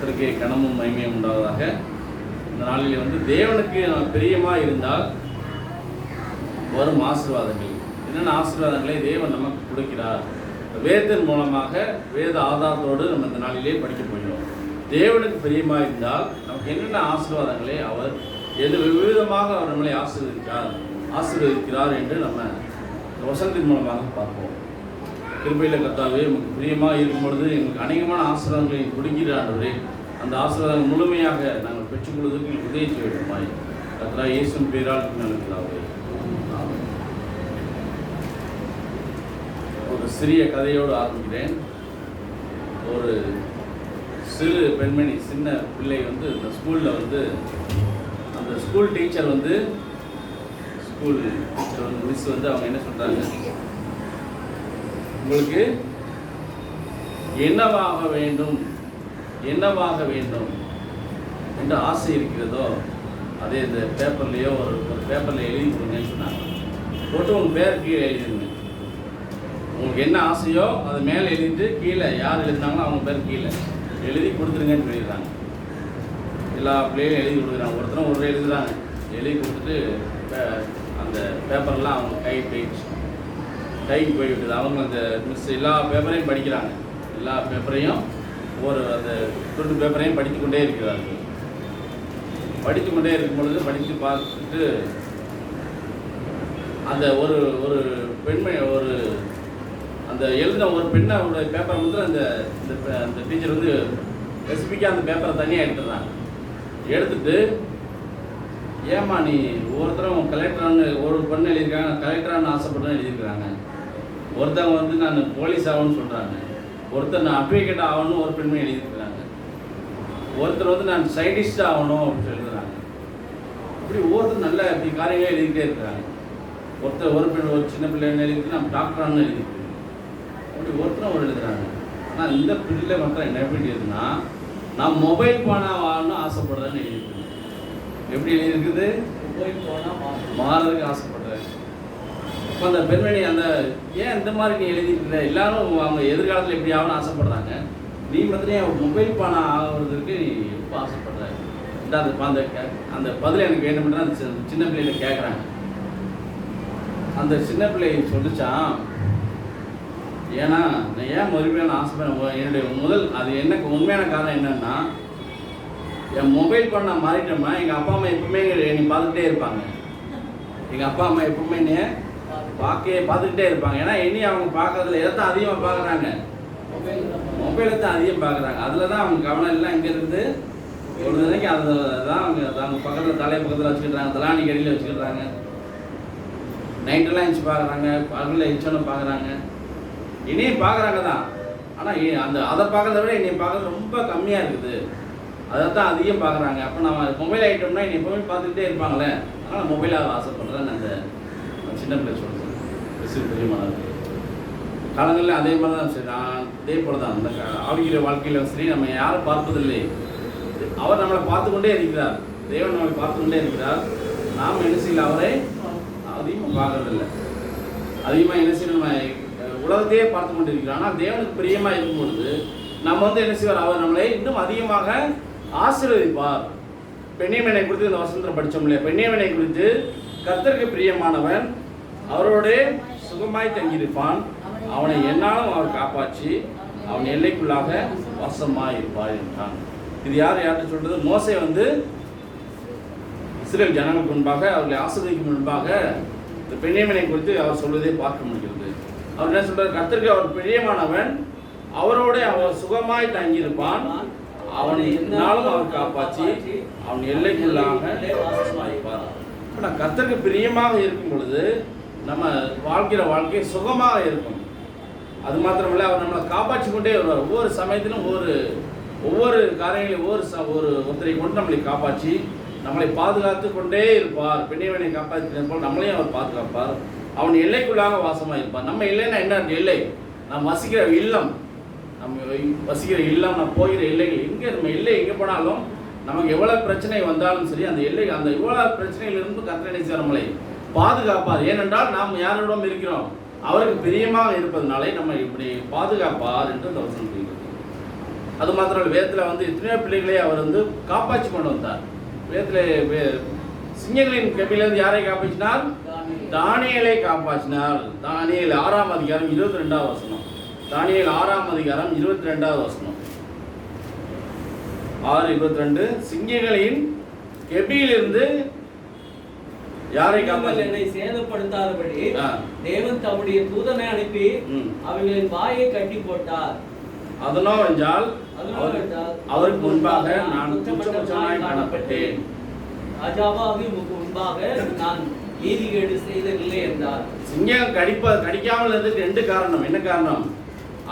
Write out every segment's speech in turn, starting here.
கர்த்தருக்கே கனமும் மகிமையும் உண்டாவதாக. இந்த நாளில் வந்து தேவனுக்கு பிரியமாக இருந்தால் வரும் ஆசீர்வாதங்கள், என்னென்ன ஆசீர்வாதங்களை தேவன் நமக்கு கொடுக்கிறார், வேதத்தின் மூலமாக வேத ஆதாரத்தோடு நம்ம இந்த நாளிலே படிக்க போகிறோம். தேவனுக்கு பிரியமாக இருந்தால் நமக்கு என்னென்ன ஆசீர்வாதங்களை அவர் விதமாக அவர் நம்மளை ஆசீர்வதிக்கிறார் என்று நம்ம வசனத்தின் மூலமாக பார்ப்போம். கிருபையில் கர்த்தாவே நமக்கு பிரியமாக இருக்கும் பொழுது எங்களுக்கு அநேகமான ஆசீர்வாதங்களை கொடுக்கிற ஆண்டவரே, அந்த ஆசீர்வாதம் முழுமையாக நாங்கள் பெற்றுக்கொள்வதற்கு உதவி செய்ய வேண்டுமாய் கர்த்தா இயேசுவின் பேரால் நல்லதாவே. ஒரு சிறிய கதையோடு ஆரம்பிக்கிறேன். ஒரு சிறு பெண்மணி, சின்ன பிள்ளை வந்து இந்த ஸ்கூலில் வந்து அந்த ஸ்கூல் டீச்சர் வந்து மிஸ் வந்து அவங்க என்ன சொல்கிறாங்க, உங்களுக்கு என்னவாக வேண்டும் என்று ஆசை இருக்கிறதோ அதே இந்த பேப்பர்லேயோ ஒரு பேப்பரில் எழுதி கொடுங்கன்னு சொன்னாங்க. போட்டு உங்கள் பேர் கீழே எழுதிடுங்க. உங்களுக்கு என்ன ஆசையோ அது மேலே எழுதிட்டு கீழே யார் எழுதினாங்களோ அவங்க பேர் கீழே எழுதி கொடுத்துருங்கன்னு சொல்லிடுறாங்க. எல்லா பிள்ளையும் எழுதி கொடுக்குறாங்க. ஒருத்தரும் ஒரு எழுதுறாங்க. எழுதி கொடுத்துட்டு அந்த பேப்பர்லாம் அவங்க கைக்கு போய்விட்டுது. அவங்க அந்த மிஸ் எல்லா பேப்பரையும் படிக்கிறாங்க. எல்லா பேப்பரையும் அந்த துண்டு பேப்பரையும் படித்து கொண்டே இருக்கிறார்கள். படித்து கொண்டே இருக்கும் பொழுது படித்து பார்த்துட்டு அந்த ஒரு பெண்மணி அந்த எழுதின ஒரு பெண்ணோட பேப்பரை வந்து அந்த டீச்சர் வந்து ஸ்பெசிஃபிக்காக அந்த பேப்பரை தனியாக எடுத்துடுறாங்க. எடுத்துட்டு, ஏம்மா நீ ஒவ்வொருத்தரும் கலெக்டரானு ஒரு பொண்ணு எழுதியிருக்காங்க, கலெக்டரானு ஆசைப்பட்டேன்னு எழுதியிருக்கிறாங்க. ஒருத்தவங்க வந்து நான் போலீஸ் ஆகணும்னு சொல்கிறாங்க. ஒருத்தர் நான் அட்வொகேட் ஆகணும்னு ஒரு பெண்மணி எழுதியிருக்கிறாங்க. ஒருத்தர் வந்து நான் சயின்டிஸ்ட் ஆகணும் அப்படின்னு எழுதுகிறாங்க. இப்படி ஒவ்வொருத்தரும் நல்ல இப்படி காரியங்களே எழுதிக்கிட்டே இருக்கிறாங்க. ஒரு சின்ன பிள்ளைன்னு எழுதிட்டு நான் டாக்டரானு எழுதிக்கிறேன். அப்படி ஒருத்தரும் ஒரு எழுதுகிறாங்க. ஆனால் இந்த பிள்ளை மட்டும் என்ன எப்படி எழுதுனா, நான் மொபைல் ஃபோனாக வாங்கணும்னு ஆசைப்படுறேன்னு எழுதியிருக்கேன். எப்படி எழுதியிருக்குது? மொபைல் ஃபோனாக மாறதுக்கு ஆசைப்படுறேன். இப்போ அந்த பெண்மணி ஏன் இந்த மாதிரி நீ எழுதிட்டு எல்லாரும் அவங்க எதிர்காலத்தில் எப்படி ஆகணும்னு ஆசைப்படுறாங்க, நீ மாத்திரம் மொபைல் ஃபோனாக ஆகிறதுக்கு நீ எப்போ ஆசைப்படுற? அந்த பதில் எனக்கு வேண்டும்னா அந்த சின்ன பிள்ளைகளை கேட்குறாங்க. அந்த சின்ன பிள்ளை சொல்லிச்சான், ஏன்னா நான் ஏன் மறுபடியும் ஆசைப்படுறேன், என்னுடைய அது எனக்கு உண்மையான காரணம் என்னன்னா, என் மொபைல் ஃபோன் நான் மாறிட்டோம்னா எங்கள் அப்பா அம்மா எப்பவுமே என்னை பார்த்துக்கிட்டே இருப்பாங்க. எங்கள் அப்பா அம்மா எப்பவுமே என்னைய பார்த்துக்கிட்டே இருப்பாங்க. ஏன்னா என்னையும் அவங்க பார்க்கறதுல எதைத்தான் அதிகமாக பார்க்குறாங்க, மொபைலை தான் அதிகம் பார்க்குறாங்க. அதில் தான் அவங்க கவனம் எல்லாம் இங்கே இருந்து ஒரு நிலைக்கு அதில் தான் அவங்க பக்கத்தில் தலையை பக்கத்தில் வச்சுக்கிட்டாங்க, தலாணி கடியில் வச்சுக்கிட்டாங்க. நைட்டெல்லாம் எழுச்சி பார்க்குறாங்க, பகலில் எழுச்சோன்னு பார்க்குறாங்க. இனியும் பார்க்குறாங்க தான். ஆனால் அதை பார்க்கறத விட என்னை பார்க்குறது ரொம்ப கம்மியாக இருக்குது. அதை தான் அதிகம் பார்க்குறாங்க. அப்போ நம்ம மொபைல் ஐட்டம்னா என்னை எப்போவுமே பார்த்துக்கிட்டே இருப்பாங்களே, அதனால் மொபைலாக ஆசைப்படுறேன்னு அந்த சின்ன பிள்ளை சொல்கிறேன். பெரியமானது காலங்களில் அதே மாதிரி தான் சரி. அதே போல் தான் அந்த ஆவிக்கிற வாழ்க்கையில் சரி, நம்ம யாரும் பார்ப்பதில்லை. அவர் நம்மளை பார்த்து கொண்டே இருக்கிறார். தேவன் நம்மளை பார்த்து கொண்டே இருக்கிறார். நாம் என்ன செய்யல, அவரை அதிகமாக பார்க்கறதில்லை. அதிகமாக என்ன செய்யணும், நம்ம உலகத்தையே பார்த்து கொண்டு இருக்கிறோம். ஆனால் தேவனுக்கு பிரியமாக இருக்கும் பொழுது நம்ம வந்து என்ன செய்வார், அவர் நம்மளை இன்னும் அதிகமாக ஆசீர்வதிப்பார். பெண்ணியமனை குறித்து இந்த வசனத்தில் படித்தோம் இல்லையா, பெண்ணியமனை குறித்து கர்த்தருக்கு பிரியமானவன் அவரோட சுகமாய் தங்கியிருப்பான், அவனை என்னாலும் அவர் காப்பாற்றி அவன் எல்லைக்குள்ளாக வசமாக இருப்பார் என்றான். இது யார்கிட்ட சொல்றது? மோசே வந்து இஸ்ரேல் ஜனங்களுக்கு முன்பாக அவர்களை ஆசீர்வதிக்கும் முன்பாக இந்த பெண்ணியமனை குறித்து அவர் சொல்வதை பார்க்க முடிகிறது. அவர் என்ன சொல்றார்? கர்த்தருக்கு அவர் பிரியமானவன் அவரோட அவர் சுகமாய் தங்கியிருப்பான், அவனை என்னாலும் அவர் காப்பாற்றி அவன் எல்லைக்குள்ளாக இருப்பார். இப்போ நான் கர்த்தருக்கு பிரியமாக இருக்கும் பொழுது நம்ம வாழ்க்கிற வாழ்க்கை சுகமாக இருக்கும். அது மாத்திரமல்ல, அவர் நம்மளை காப்பாற்றி கொண்டே வருவார். ஒவ்வொரு சமயத்திலும் ஒவ்வொரு காரியங்களையும் ஒருத்தரை கொண்டு நம்மளை காப்பாற்றி நம்மளை பாதுகாத்து கொண்டே இருப்பார். பெண்ணியவனை காப்பாற்றி போல் நம்மளையும் அவர் பாதுகாப்பார். அவன் எல்லைக்குள்ளாக வாசமாக இருப்பார். நம்ம இல்லைன்னா என்ன எல்லை? நம்ம வசிக்கிற இல்லம், நம்ம போகிற எல்லைகள் எங்கே, நம்ம எல்லை எங்கே போனாலும் நமக்கு எவ்வளோ பிரச்சனை வந்தாலும் சரி, அந்த எல்லை அந்த இவ்வளோ பிரச்சனையிலிருந்து கர்த்தரை நம்மளை பாதுகாப்பார். ஏனென்றால் நாம் யாரிடம் இருக்கிறோம், அவருக்கு பிரியமாக இருப்பதனாலே நம்ம இப்படி பாதுகாப்பார் என்று அந்த வசனம் சொல்கிறது. அது மாத்திரம் இல்லை, வேதத்தில் வந்து எத்தனையோ பிள்ளைகளை அவர் வந்து காப்பாற்றி கொண்டு வந்தார். வேதத்தில் சிங்கங்களின் கெபியிலிருந்து யாரை காப்பாற்றினார்? தானியேலை காப்பாற்றினார். தானியேல் 6ஆம் அதிகாரம் 22வது வசனம். தானியேல் 6ஆம் அதிகாரம் 22வது வசனம். 6:22. சிங்கங்களின் கெபியிலிருந்து யாரை காப்பாற்றி? என்னை சேதப்படுத்தாதபடி தேவன் தம்முடைய தூதனை அனுப்பி அவர்களின் வாயை கட்டி போட்டார். அதனால் என்றால் அவருக்கு முன்பாக நான் குற்றமற்றவனாய் காணப்பட்டேன். ராஜாவாகி உமக்கு முன்பாக நான் நீதிகேடு செய்ததில்லை என்றார். சிங்கம் கடிக்காமல் இருந்ததுக்கு 2 காரணம். என்ன காரணம்?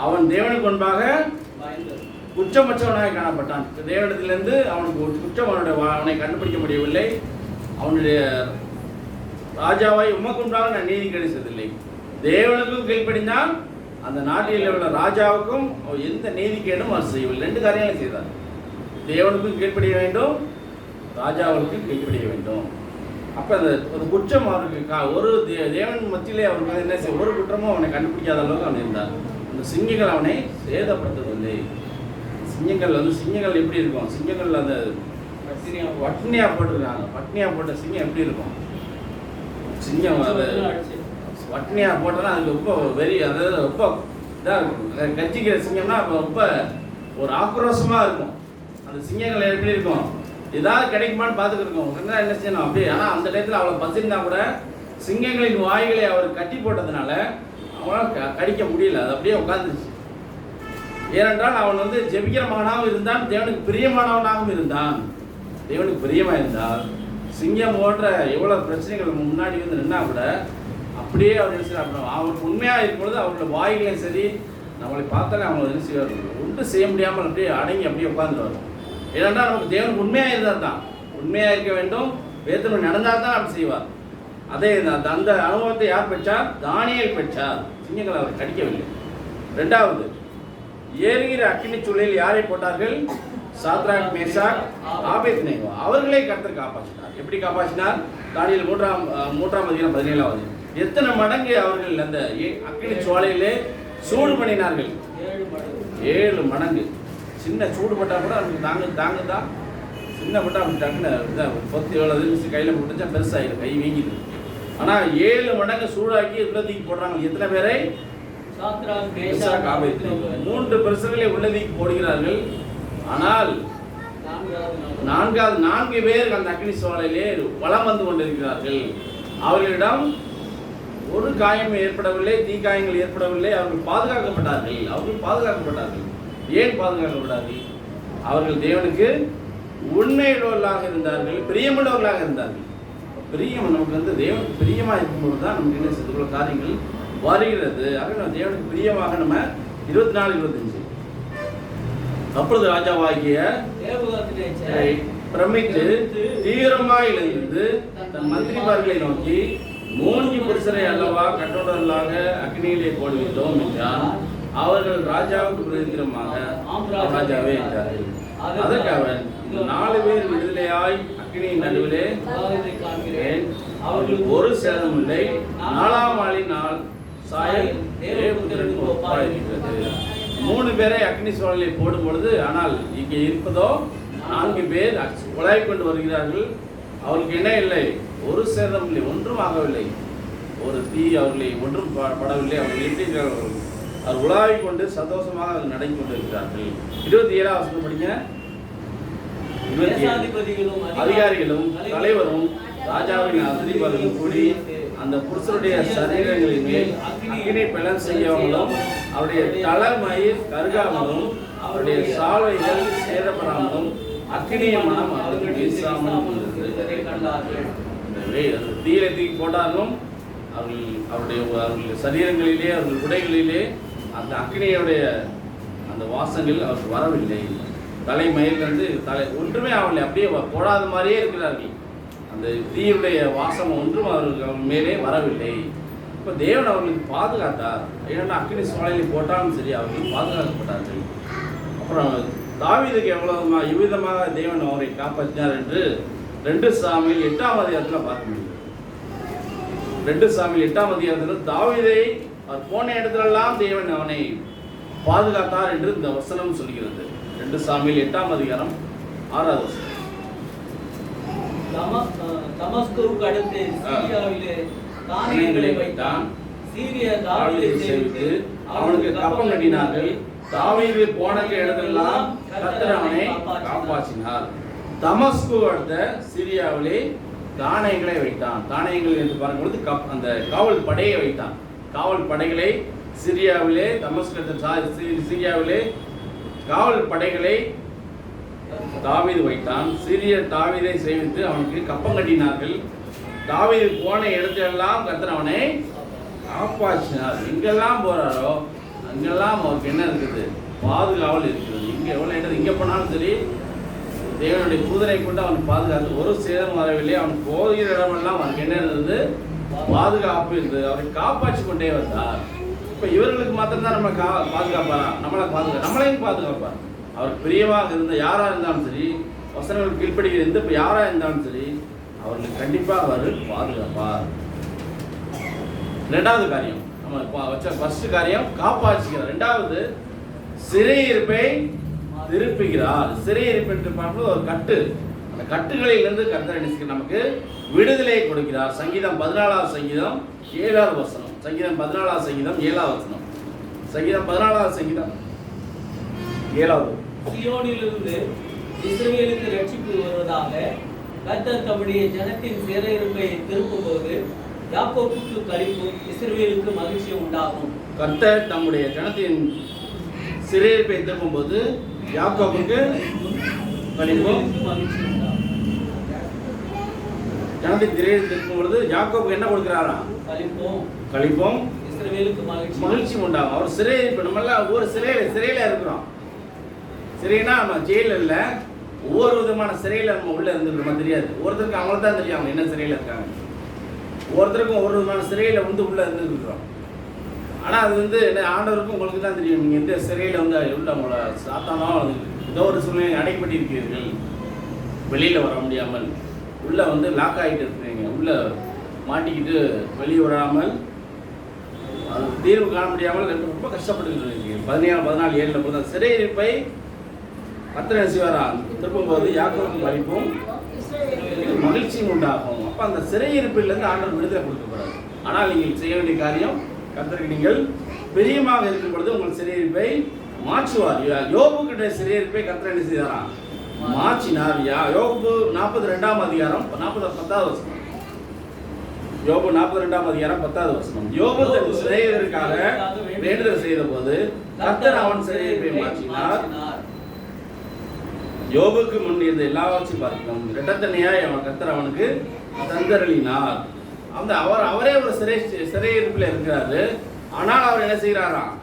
அவன் தேவனுக்கு முன்பாக குற்றமற்றவனாய் காணப்பட்டான். தேவனிடத்திலிருந்து அவனுக்கு குற்றம் அவனை கண்டுபிடிக்க முடியவில்லை. அவனுடைய ராஜாவாய் உமக்கு முன்பாக நான் நீதிகேடு செய்ததில்லை. தேவனுக்கும் கீழ்ப்படிந்தான், அந்த நாட்டில் உள்ள ராஜாவுக்கும் எந்த நீதிக்கேடும் அவர் செய்யவில்லை. 2 காரியங்களை செய்தார். தேவனுக்கும் கீழ்ப்படிய வேண்டும், ராஜாவுக்கும் கீழ்ப்படிய வேண்டும். அப்போ அந்த குற்றம் அவருக்கு ஒரு தேவன் மத்தியிலே அவருக்கு என்ன செய்ய ஒரு குற்றமும் அவனை கண்டுபிடிக்காத அளவுக்கு அவன் இருந்தார். அந்த சிங்கங்கள் அவனை சேதப்படுத்தவில்லை. சிங்கங்கள் எப்படி இருக்கும்? சிங்கங்கள் அந்த பட்னியா போட்டிருக்காங்க. பட்னியா போட்ட சிங்கம் எப்படி இருக்கும்? சிங்கம் அது பட்னியா போட்டோன்னா அதுக்கு ரொம்ப அதாவது ரொம்ப இதாக இருக்கும். கட்சிக்கிற சிங்கம்னா ரொம்ப ஒரு ஆக்ரோஷமாக இருக்கும். அந்த சிங்கங்கள் எப்படி இருக்கும்? ஏதாவது கிடைக்குமான்னு பார்த்துக்கிருக்கோம். என்ன செய்யணும் அப்படி. ஆனால் அந்த டயத்தில் அவளை பசிருந்தா கூட சிங்கங்களின் வாய்களை அவர் கட்டி போட்டதுனால அவனால் கடிக்க முடியல. அது அப்படியே உட்காந்துருச்சு. ஏனென்றால் அவன் வந்து ஜெபிக்கிற மகனாகவும் இருந்தான், தேவனுக்கு பிரியமானவனாகவும் இருந்தான். தேவனுக்கு பிரியமாக இருந்தால் சிங்கம் போன்ற எவ்வளோ பிரச்சனைகள் முன்னாடி வந்து நின்னா கூட அப்படியே அவர் என்ன செய்யணும், அவருக்கு உண்மையாக இருக்கும்பொழுது அவங்களோட வாய்களையும் சரி நம்மளை பார்த்தாலே அவங்க என்ன செய்வார், ஒன்றும் செய்ய முடியாமல் அப்படியே அடங்கி அப்படியே உட்காந்துருவார். ஏனென்றால் நமக்கு தேவனுக்கு உண்மையாக இருந்தால் தான், உண்மையாக இருக்க வேண்டும், வேதத்தில் நடந்தால் தான் அப்படி செய்வார். அதே அந்த அனுபவத்தை யார் பெற்றார்? தானியேல் பெற்றார். சிங்கங்கள் அவர் கடிக்கவில்லை. 2வது, ஏறுகிற அக்கினி சூழலில் யாரை போட்டார்கள்? Shadrach, Meshach, Abednego. அவர்களை கர்த்தர் காப்பாற்றினார். எப்படி காப்பாற்றினார்? தானியேல் 3ஆம் அதிகாரம் 17வது. எத்தனை மடங்கு அவர்கள் அந்த அக்கினி சோலையிலே சூடு பண்ணினார்கள்? 7 மடங்கு. சின்ன சூடு பட்டால் கூட அவங்களுக்கு தாங்குதான். சின்ன பட்டா அப்படி டக்குன்னு பொத்தி எவ்வளோ கையில் போட்டுச்சா பெருசாகிடும், கை வீங்கிது. ஆனால் 7 மடங்கு சூடாக்கி உள்ளதீக்கு போடுறாங்க. எத்தனை பேரை? 3 பெருசுகளை உள்ளதீக்கு போடுகிறார்கள். ஆனால் 4 பேர் அந்த அக்னி சோலையிலே வலம் வந்து கொண்டிருக்கிறார்கள். அவர்களிடம் ஒரு காயம் ஏற்படவில்லை, தீக்காயங்கள் ஏற்படவில்லை. அவர்கள் பாதுகாக்கப்பட்டார்கள். ஏன் பாதுகாக்கப்பட்டார்கள்? அவர்கள் தேவனுக்கு உண்மையுள்ளவர்களாக இருந்தார்கள், பிரியமுள்ளவர்களாக இருந்தார்கள். பிரியம் நமக்கு வந்து தேவனுக்கு பிரியமாக இருக்கும்போது தான் நமக்கு என்ன செய்துள்ள காரியங்கள் வருகிறது. ஆக நம்ம தேவனுக்கு பிரியமாக நம்ம 24-25 அப்பொழுது ராஜாவாகிய பிரமித்து தீவிரமாய் எழுந்து தன் மந்திரிமார்களை நோக்கி 3 புருஷரை அல்லவா கட்டோடர்களாக அக்னியிலே போடுவித்தோம் என்றான். அவர்கள் ராஜாவுக்கு விரோதமாக ராஜாவே என்றார்கள். அதற்கு அவன் 4 பேர் விடுதலையாய் அக்னியின் நடுவிலே காண்கிறேன், அவர்கள் ஒரு சேதம் இல்லை, 4ஆம் நாளின் நாள் சாயல் தேவபுத்திரனுக்கு ஒப்பாயிருக்கிறது. 3 பேரை அக்னி சோழலை போடும் பொழுது, ஆனால் இங்கே இருப்பதோ 4 பேர் உலாய் கொண்டு வருகிறார்கள். அவர்களுக்கு என்ன இல்லை, ஒரு சேதம் இல்லை, ஒன்றும் ஆகவில்லை, ஒரு தீ அவர்களை ஒன்றும் படவில்லை. அவர்கள் இருக்கிறார்கள், அவர் உலாவிக் கொண்டு சந்தோஷமாக அவர்கள் நடந்து கொண்டிருக்கிறார்கள். 27ஆம் வசனம் படிங்க. அதிகாரிகளும் தலைவரும் ராஜாவின் அதிபர்களும் கூடி அந்த புருஷருடைய சரீரங்களின் மேல் அக்கினி பிளன் செய்யாமலும் அவருடைய தலைமயிர் கருகாமலும் அவருடைய சாலைகள் சேதப்படாமலும் அக்கினிய மனம் அவர்கள் வீசாமல் தீயில தூக்கி போட்டாலும் அவருடைய சரீரங்களிலே அவர்கள் உடைகளிலே அந்த அக்கினியுடைய அந்த வாசங்கள் அவருக்கு வரவில்லை. தலைமயிலிருந்து ஒன்றுமே ஆகவில்லை, அப்படியே போடாத மாதிரியே இருக்கிறார்கள். அந்த தீயுடைய வாசம் ஒன்றும் அவர்கள் மேலே வரவில்லை. இப்போ தேவன் அவர்களுக்கு பாதுகாத்தார். ஏன்னா அக்கினி சோலையில் போட்டாலும் சரி அவர்கள் பாதுகாக்கப்பட்டார்கள். அப்புறம் தாவீதுக்கு எவ்வளவு இவ்விதமாக தேவன் அவரை காப்பாற்றினார் என்று 2 சாமுவேல் 8ஆம் அதிகாரத்தில் பார்க்க முடியும். 2 சாமுவேல் 8ஆம் அதிகாரத்தில் தாவீதை அவர் போன இடத்துலெல்லாம் தேவன் அவனை பாதுகாத்தார் என்று இந்த வசனம் சொல்கிறது. 2 சாமுவேல் 8ஆம் அதிகாரம் 6வது வசனம். தமஸ்குவுக்கு அடுத்து சீரியாவிலே தானியங்களை வைத்தான். சீரிய தாவீதை சேவித்து அவனுக்கு கப்பம் கட்டினார்கள். தாவீது போன இடமெல்லாம் கர்த்தர் அவனை காப்பாற்றினார். தமஸ்கு அடுத்த சிரியாவிலே தானியங்களை வைத்தான். தானியங்கள் என்று பார்க்கும்பொழுது அந்த காவல் படையை வைத்தான். காவல் படைகளை சிரியாவிலே சிரியாவிலே காவல் படைகளை தாவீது வைத்தான். தாவீதை சேவித்து அவனுக்கு கப்பம் கட்டினார்கள். தாவீது போன இடத்திலெல்லாம் கர்த்தர் அவனை காப்பாற்றினார். எங்கெல்லாம் போறாரோ அங்கெல்லாம் அவருக்கு என்ன இருக்குது? பாதுகாவல் இருக்கிறது. இங்கே எவ்வளோ இடம் இங்கே போனாலும் சரி, தேவனுடைய தூதரை கொண்டு அவன் பாதுகாத்து ஒரு சேதம் வரவில்லை. அவன் போகிற இடமெல்லாம் அவனுக்கு என்ன இருந்தது? பாதுகாப்பு இருந்தது. அவரை காப்பாற்றி கொண்டே வந்தார். இப்போ இவர்களுக்கு மாத்திரம்தான் நம்ம பாதுகாப்பாரா? நம்மளையும் பாதுகாப்பார். அவர் பிரியமாக இருந்த யாராக இருந்தாலும் சரி, வசனங்கள் கீழ்ப்படுகிற எந்த யாராக இருந்தாலும் சரி, அவர்களுக்கு கண்டிப்பாக அவர் பாதுகாப்பார். ரெண்டாவது காரியம் நம்ம வச்ச ஃபர்ஸ்ட் காரியம் காப்பாற்றுகிறார். ரெண்டாவது சிறையிருப்பை திருப்புகிறார். சிறையிருப்பு என்று பார்க்கும்போது ஒரு கட்டு, அந்த கட்டுகளிலிருந்து கர்த்தர் நமக்கு விடுதலை கொடுக்கிறார். சங்கீதம் 14வது சங்கீதம் 7வது வசனம். சங்கீதம் 14வது சங்கீதம் 7வது வசனம். சங்கீதம் 14வது சங்கீதம் 7வது. சீயோனிலிருந்து இஸ்ரவேலுக்கு ரட்சிப்பு வருவதாக கர்த்தர் தம்முடைய ஜனத்தின் சிறையிருப்பை திருப்பும்போது யாக்கோபுக்கு களிப்பும் இஸ்ரவேலுக்கு மகிழ்ச்சி உண்டாகும். கர்த்தர் தம்முடைய ஜனத்தின் சிறையிருப்பை திருப்பும்போது யாக்கோபுக்கு களிப்பும் மகிழ்ச்சி உண்டாகும். ஜனத்தின் சிறையை திருப்பும் பொழுது யாக்கோபுக்கு என்ன கொடுக்கிறாரா? களிப்பும் இஸ்ரவேலுக்கு மகிழ்ச்சி உண்டாகும். அவர் சிறையிருப்பு, நம்மளாம் ஒரு சிறையில இருக்கிறோம். சிறைனா நம்ம ஜெயில இல்ல, ஒவ்வொரு விதமான சிறையில நம்ம உள்ள இருந்துருக்கோம். தெரியாது, ஒருத்தருக்கு அவங்களுக்கு தான் தெரியும் அவங்க என்ன சிறையில இருக்காங்க. ஒவ்வொருத்தருக்கும் ஒரு விதமான சிறையில உள்ள இருந்துருக்கிறோம். ஆனால் அது என்ன ஆண்டவருக்கும் உங்களுக்கு தான் தெரியும். நீங்கள் எந்த சிறையில் உள்ள உங்களை சாத்தானோ ஏதோ ஒரு சூழ்நிலை அடைப்பட்டு இருக்கிறீர்கள், வெளியில் வர முடியாமல் உள்ள லாக் ஆகிட்டு இருக்கிறீங்க, உள்ள மாட்டிக்கிட்டு வெளியே வராமல் அது தீர்வு காண முடியாமல் ரொம்ப கஷ்டப்பட்டு இருக்கீங்க. 14:7 போது சிறையிருப்பை கர்த்தர் செய்வாரா திருப்பும்போது யாக்கோபுக்கு களிப்பும் மகிழ்ச்சியும் உண்டாகும். அப்போ அந்த சிறையிருப்பிலிருந்து ஆண்டவர் விடுதலை கொடுக்கக்கூடாது. ஆனால் நீங்கள் செய்ய வேண்டிய காரியம், கர்த்தருக்கு நீங்கள் பிரியமாக இருக்கும் பொழுது உங்கள் சிறையிருப்பை மாற்றுவார். யோபுக்கிட்ட சிறையிருப்பை கர்த்தர் என்ன செய்தாரா? மாற்றினார். யோபு 42ஆம் அதிகாரம் 10வது வசனம். யோபு 42ஆம் அதிகாரம் 10வது வசனம். யோபு தன் சிறையிருக்காக வேண்டுதல் செய்த போது கர்த்தர் அவன் சிறையிருப்பை மாற்றினார். யோபுக்கு முன் இருந்த எல்லாவற்றையும் பார்க்கணும். இரட்டத்தனையாய் அவன் கர்த்தர் அவனுக்கு தந்தருளினார். அவரே ஒரு சிறையிருப்பில் இருக்கிறாரு. ஆனால் அவர் என்ன செய்கிறாராம்?